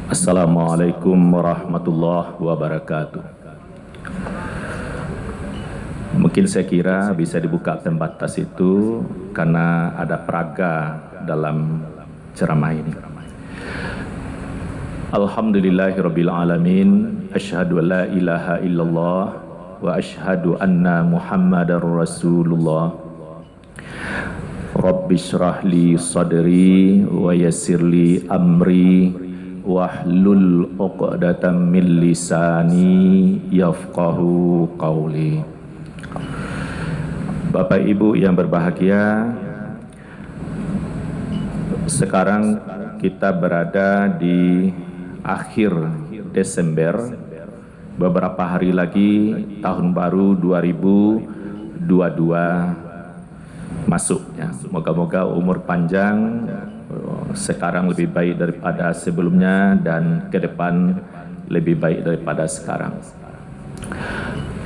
Assalamualaikum warahmatullahi wabarakatuh. Mungkin saya kira bisa dibuka pembatas itu karena ada peraga dalam ceramah ini. Alhamdulillahirabbil alamin, asyhadu an la ilaha illallah wa asyhadu anna Muhammadar Rasulullah. Rabbi shrah li sadri wa yassir li amri wahlul 'uqdatam min lisani yafqahu qawli. Bapak Ibu yang berbahagia, sekarang kita berada di akhir Desember. Beberapa hari lagi tahun baru 2022 masuk ya. Moga-moga umur panjang, sekarang lebih baik daripada sebelumnya dan ke depan lebih baik daripada sekarang.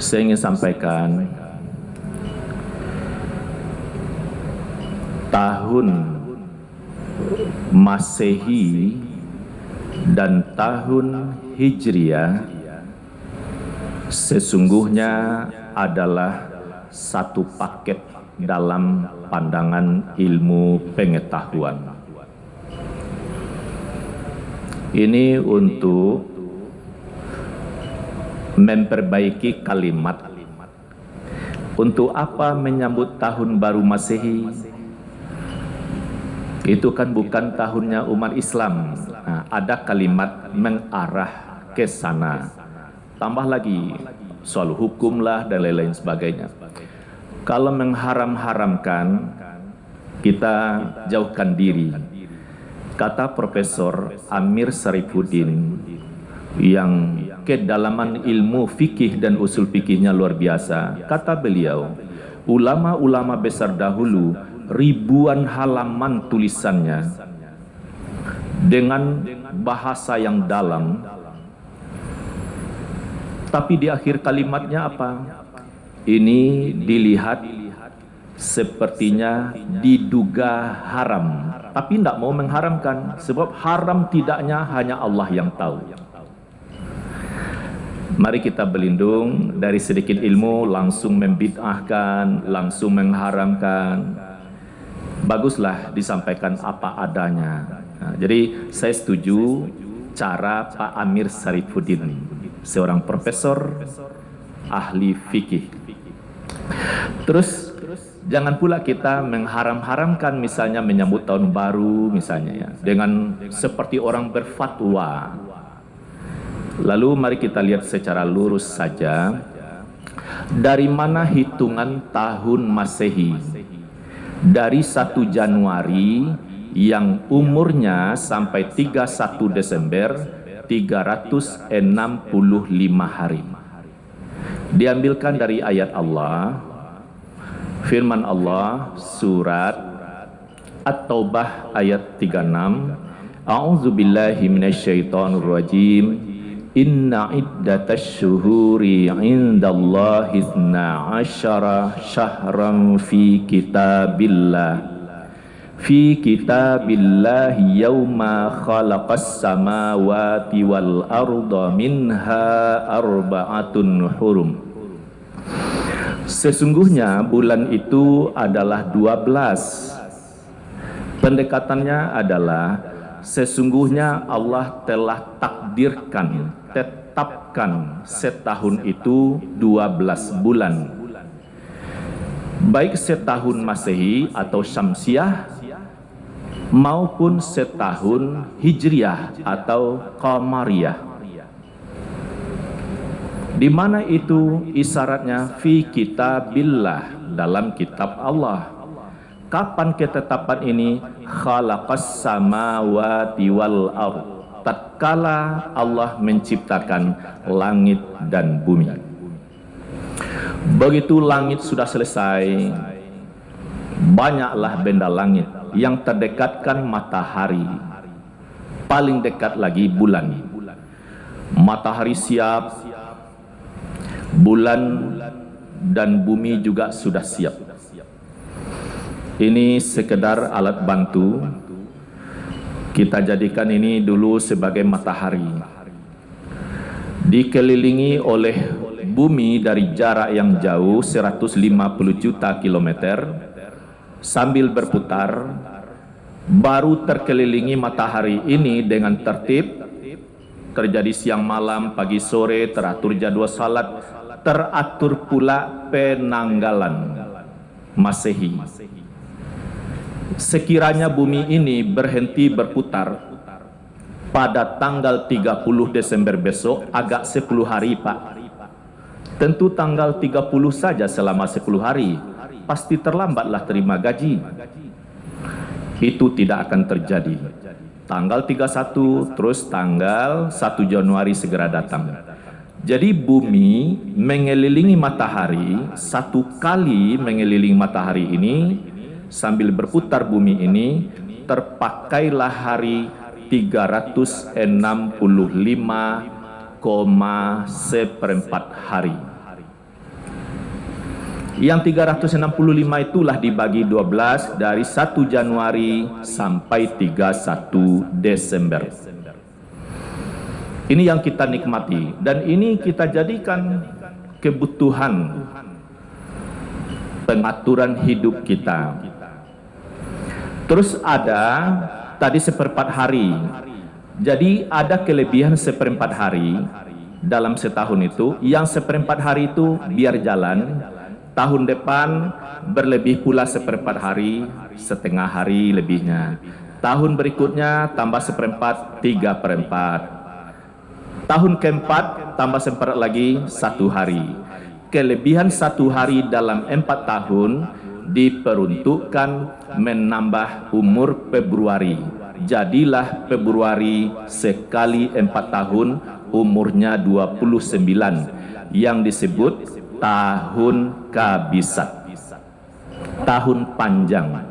Saya ingin sampaikan tahun Masehi dan tahun Hijriah sesungguhnya adalah satu paket dalam pandangan ilmu pengetahuan. Ini untuk memperbaiki kalimat. Untuk apa menyambut tahun baru Masehi? Itu kan bukan tahunnya umat Islam. Nah, ada kalimat mengarah ke sana. Tambah lagi soal hukum lah dan lain-lain sebagainya. Kalau mengharam-haramkan, kita jauhkan diri. Kata Profesor Amir Sarifuddin yang kedalaman ilmu fikih dan usul fikihnya luar biasa. Kata beliau, ulama-ulama besar dahulu ribuan halaman tulisannya dengan bahasa yang dalam, tapi di akhir kalimatnya apa? Ini dilihat sepertinya diduga haram, tapi tidak mau mengharamkan, sebab haram tidaknya hanya Allah yang tahu. Mari kita berlindung dari sedikit ilmu langsung membid'ahkan, langsung mengharamkan. Baguslah disampaikan apa adanya. Nah, jadi saya setuju cara Pak Amir Sarifuddin, seorang profesor ahli fikih. Terus jangan pula kita mengharam-haramkan misalnya menyambut tahun baru misalnya ya, dengan seperti orang berfatwa. Lalu mari kita lihat secara lurus saja dari mana hitungan tahun Masehi. Dari 1 Januari yang umurnya sampai 31 Desember 365 hari. Diambilkan dari ayat Allah, firman Allah surat At-Taubah ayat 36, A'udzubillahi minasyaitonirrajim, Inna iddatash syuhuri indallahi 12 syahran fi kitabillahi yauma khalaqas samawati wal arda minha arba'atun hurum. Sesungguhnya bulan itu adalah 12. Pendekatannya adalah sesungguhnya Allah telah takdirkan, tetapkan setahun itu 12 bulan. Baik setahun Masehi atau Syamsiah maupun setahun Hijriah atau Qamariyah. Di mana itu isyaratnya? Fi kitabillah, dalam kitab Allah. Kapan ketetapan ini? Khalaqas samawati wal ardh, tatkala Allah menciptakan langit dan bumi. Begitu langit sudah selesai, banyaklah benda langit. Yang terdekatkan matahari, paling dekat lagi bulan. Matahari siap, bulan dan bumi juga sudah siap. Ini sekedar alat bantu Kita jadikan ini dulu sebagai matahari. Dikelilingi oleh bumi dari jarak yang jauh 150 juta kilometer sambil berputar, baru terkelilingi matahari ini dengan tertib, terjadi siang malam, pagi sore, teratur jadwal salat, teratur pula penanggalan Masehi. Sekiranya bumi ini berhenti berputar pada tanggal 30 Desember besok, agak 10 hari Pak. Tentu tanggal 30 saja selama 10 hari, pasti terlambatlah terima gaji. Itu tidak akan terjadi. Tanggal 31, terus tanggal 1 Januari segera datang. Jadi bumi mengelilingi matahari, satu kali mengelilingi matahari ini, sambil berputar bumi ini, terpakailah hari 365,1/4 hari. Yang 365 itulah dibagi 12 dari 1 Januari sampai 31 Desember. Ini yang kita nikmati dan ini kita jadikan kebutuhan pengaturan hidup kita. Terus ada tadi 1/4 hari. Jadi ada kelebihan 1/4 hari dalam setahun itu. Yang 1/4 hari itu biar jalan. Tahun depan berlebih pula 1/4 hari, setengah hari lebihnya. Tahun berikutnya tambah 1/4, 3/4. Tahun keempat tambah 1/4 lagi 1 hari. Kelebihan 1 hari dalam 4 tahun diperuntukkan menambah umur Februari. Jadilah Februari sekali 4 tahun umurnya 29 yang disebut tahun kabisat, tahun panjang.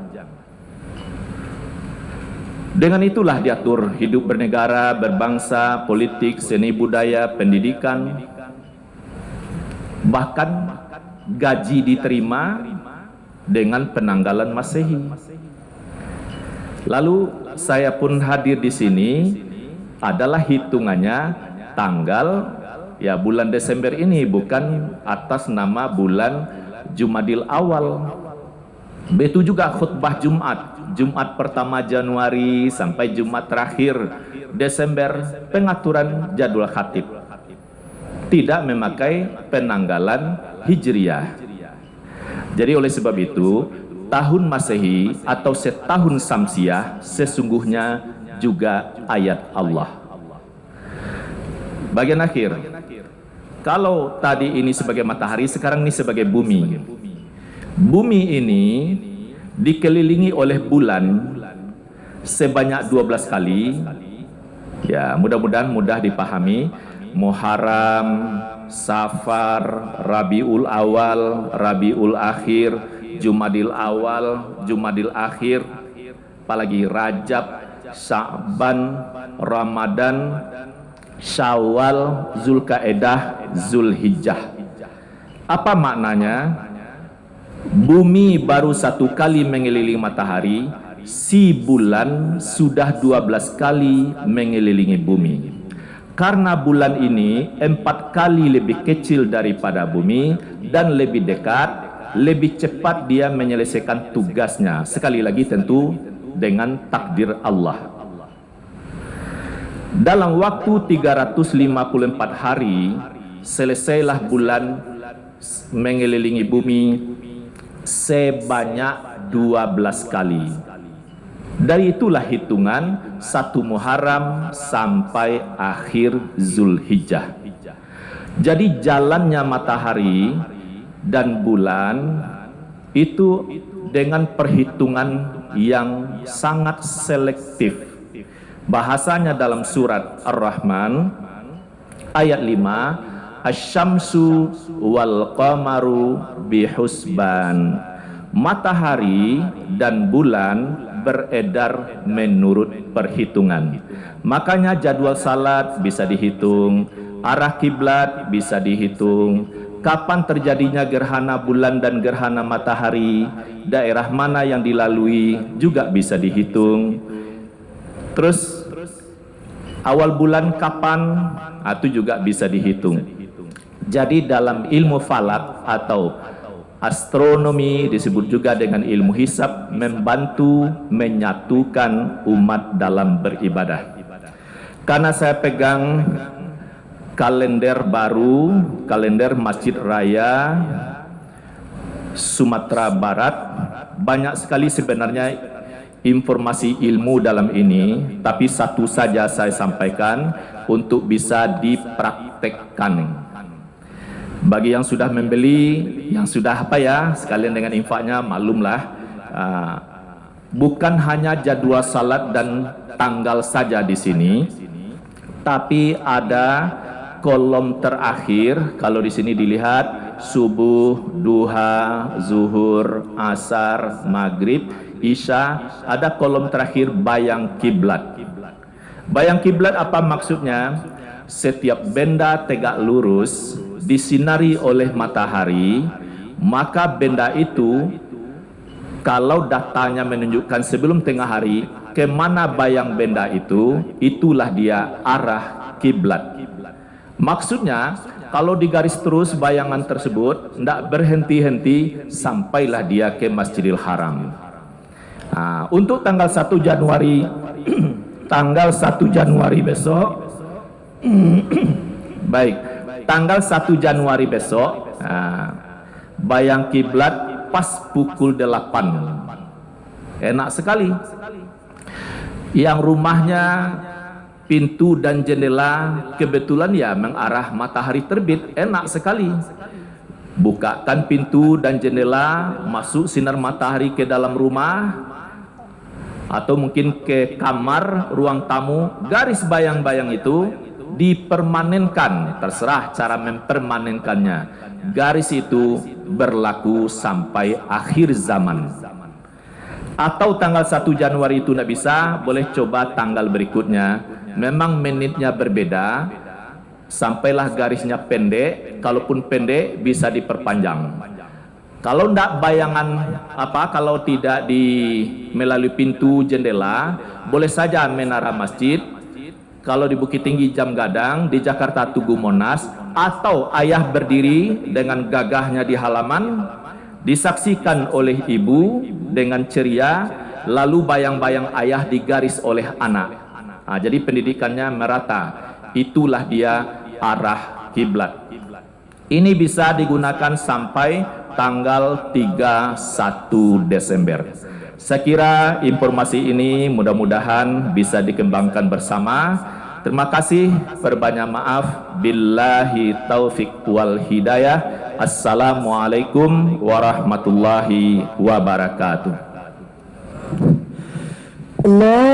Dengan itulah diatur hidup bernegara, berbangsa, politik, seni budaya, pendidikan, bahkan gaji diterima dengan penanggalan Masehi. Lalu saya pun hadir di sini, adalah hitungannya tanggal ya bulan Desember ini, bukan atas nama bulan Jumadil Awal. Begitu juga khutbah Jumat pertama Januari sampai Jumat terakhir Desember, pengaturan jadwal khatib tidak memakai penanggalan Hijriyah. Jadi oleh sebab itu, tahun Masehi atau setahun Samsiah sesungguhnya juga ayat Allah. Bagian akhir, kalau tadi ini sebagai matahari, sekarang ini sebagai bumi. Bumi ini dikelilingi oleh bulan sebanyak 12 kali. Ya, mudah-mudahan mudah dipahami. Muharram, Safar, Rabiul Awal, Rabiul Akhir, Jumadil Awal, Jumadil Akhir, apalagi Rajab, Sya'ban, Ramadan, Syawal, Zulqa'edah, Zulhijjah. Apa maknanya? Bumi baru 1 kali mengelilingi matahari, si bulan sudah 12 kali mengelilingi bumi. Karena bulan ini 4 kali lebih kecil daripada bumi dan lebih dekat, lebih cepat dia menyelesaikan tugasnya. Sekali lagi tentu dengan takdir Allah. Dalam waktu 354 hari, selesailah bulan mengelilingi bumi sebanyak 12 kali. Dari itulah hitungan 1 Muharram sampai akhir Zulhijjah. Jadi jalannya matahari dan bulan itu dengan perhitungan yang sangat selektif. Bahasanya dalam surat Ar-Rahman ayat 5, Asy-syamsu wal qamaru bihusban. Matahari dan bulan beredar menurut perhitungan. Makanya jadwal salat bisa dihitung, arah kiblat bisa dihitung, kapan terjadinya gerhana bulan dan gerhana matahari, daerah mana yang dilalui juga bisa dihitung. Terus awal bulan kapan? Itu juga bisa dihitung. Jadi dalam ilmu falak atau astronomi, disebut juga dengan ilmu hisab, membantu menyatukan umat dalam beribadah. Karena saya pegang kalender baru, kalender Masjid Raya Sumatera Barat, banyak sekali sebenarnya informasi ilmu dalam ini, tapi satu saja saya sampaikan untuk bisa dipraktekkan. Bagi yang sudah membeli, yang sudah sekalian dengan infaknya, maklumlah, bukan hanya jadwal salat dan tanggal saja di sini, tapi ada kolom terakhir. Kalau di sini dilihat subuh, duha, zuhur, asar, maghrib, isya, ada kolom terakhir bayang kiblat. Bayang kiblat apa maksudnya? Setiap benda tegak lurus disinari oleh matahari, maka benda itu kalau datanya menunjukkan sebelum tengah hari kemana bayang benda itu, itulah dia arah kiblat. Maksudnya kalau digaris terus bayangan tersebut, tidak berhenti-henti sampailah dia ke Masjidil Haram. Untuk tanggal 1 Januari tanggal 1 Januari besok baik, tanggal 1 Januari besok, bayang kiblat pas pukul 8. Enak sekali. Yang rumahnya pintu dan jendela kebetulan ya mengarah matahari terbit, enak sekali. Bukakan pintu dan jendela, masuk sinar matahari ke dalam rumah, atau mungkin ke kamar, ruang tamu, garis bayang-bayang itu dipermanenkan, terserah cara mempermanenkannya. Garis itu berlaku sampai akhir zaman. Atau tanggal 1 Januari itu tidak bisa, boleh coba tanggal berikutnya. Memang menitnya berbeda, sampailah garisnya pendek. Kalaupun pendek bisa diperpanjang. Kalau tidak bayangan kalau tidak melalui pintu jendela, boleh saja menara masjid. Kalau di Bukit Tinggi Jam Gadang, di Jakarta Tugu Monas, atau ayah berdiri dengan gagahnya di halaman, disaksikan oleh ibu dengan ceria, lalu bayang-bayang ayah digaris oleh anak. Jadi pendidikannya merata. Itulah dia arah kiblat. Ini bisa digunakan sampai tanggal 31 Desember. Saya kira informasi ini mudah-mudahan bisa dikembangkan bersama. Terima kasih, berbanyak maaf. Billahi taufik wal hidayah. Assalamualaikum warahmatullahi wabarakatuh. Allah